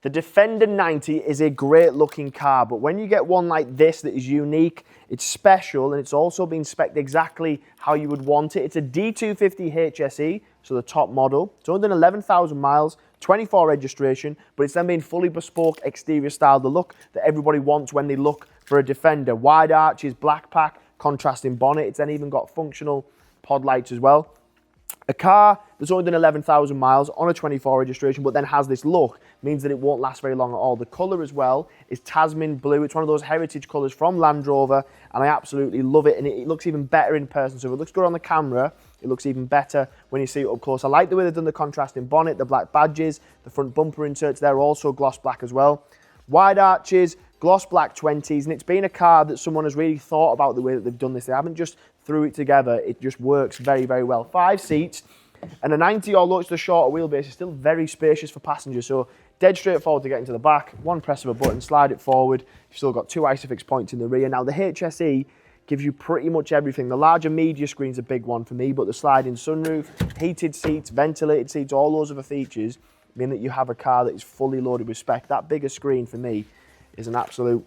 The Defender 90 is a great looking car, but when you get one like this that is unique, it's special, and it's also been spec'd exactly how you would want it. It's a D250 HSE, so the top model. It's only done 11,000 miles, 24 registration, but it's then been fully bespoke exterior style, the look that everybody wants when they look for a Defender. Wide arches, black pack, contrasting bonnet. It's then even got functional pod lights as well. A car that's only done 11,000 miles on a 24 registration, but then has this look, means that it won't last very long at all. The colour as well is Tasman Blue. It's one of those heritage colours from Land Rover, and I absolutely love it, and it looks even better in person. So if it looks good on the camera, it looks even better when you see it up close. I like the way they've done the contrasting bonnet, the black badges, the front bumper inserts, they're also gloss black as well. Wide arches, gloss black 20s, and it's been a car that someone has really thought about the way that they've done this. They haven't just threw it together, it just works very, very well. 5 seats, and a 90, although it's the shorter wheelbase, is still very spacious for passengers, so dead straightforward to get into the back. One press of a button, slide it forward. You've still got 2 ISOFIX points in the rear. Now the HSE gives you pretty much everything. The larger media screen's a big one for me, but the sliding sunroof, heated seats, ventilated seats, all those other features mean that you have a car that is fully loaded with spec. That bigger screen for me is an absolute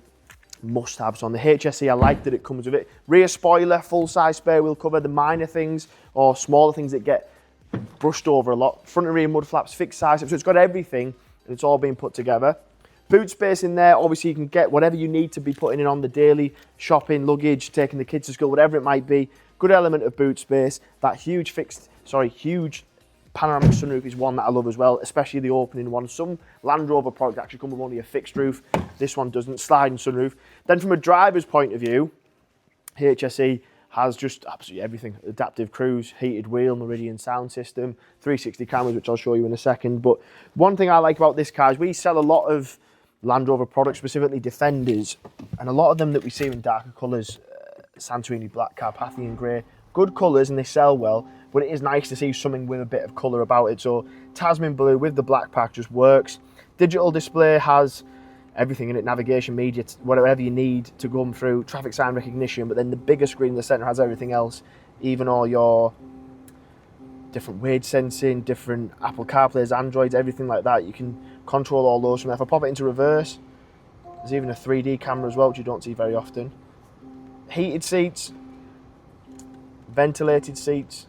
must-have. So on the HSE, I like that it comes with it. Rear spoiler, full-size spare wheel cover, the minor things or smaller things that get brushed over a lot. Front and rear mud flaps, fixed size, so it's got everything and it's all been put together. Boot space in there, obviously you can get whatever you need to be putting in on the daily, shopping, luggage, taking the kids to school, whatever it might be. Good element of boot space. That huge panoramic sunroof is one that I love as well, especially the opening one. Some Land Rover products actually come with only a fixed roof. This one doesn't, sliding sunroof. Then from a driver's point of view, HSE has just absolutely everything. Adaptive cruise, heated wheel, Meridian Sound system, 360 cameras, which I'll show you in a second. But one thing I like about this car is we sell a lot of Land Rover products, specifically Defenders, and a lot of them that we see in darker colours, Santorini black, Carpathian grey, good colours and they sell well, but it is nice to see something with a bit of colour about it. So Tasman Blue with the black pack just works. Digital display has everything in it, navigation, media, whatever you need to go through, traffic sign recognition, but then the bigger screen in the centre has everything else, even all your different weight sensing, different Apple CarPlays, Androids, everything like that. You can control all those from there. If I pop it into reverse, there's even a 3D camera as well, which you don't see very often. Heated seats, ventilated seats,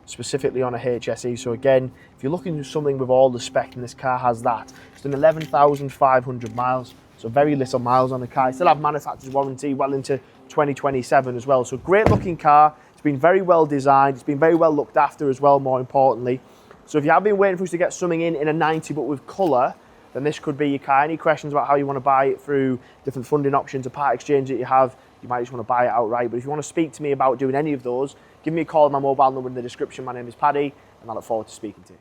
specifically on a HSE. So again, if you're looking for something with all the spec, and this car has that. It's done 11,500 miles, so very little miles on the car. It still have manufacturer's warranty well into 2027 as well. So great looking car. It's been very well designed. It's been very well looked after as well, more importantly. So if you have been waiting for us to get something in a 90 but with colour, then this could be your car. Any questions about how you want to buy it through different funding options, a part exchange that you have, you might just want to buy it outright. But if you want to speak to me about doing any of those, give me a call on my mobile number in the description. My name is Paddy, and I look forward to speaking to you.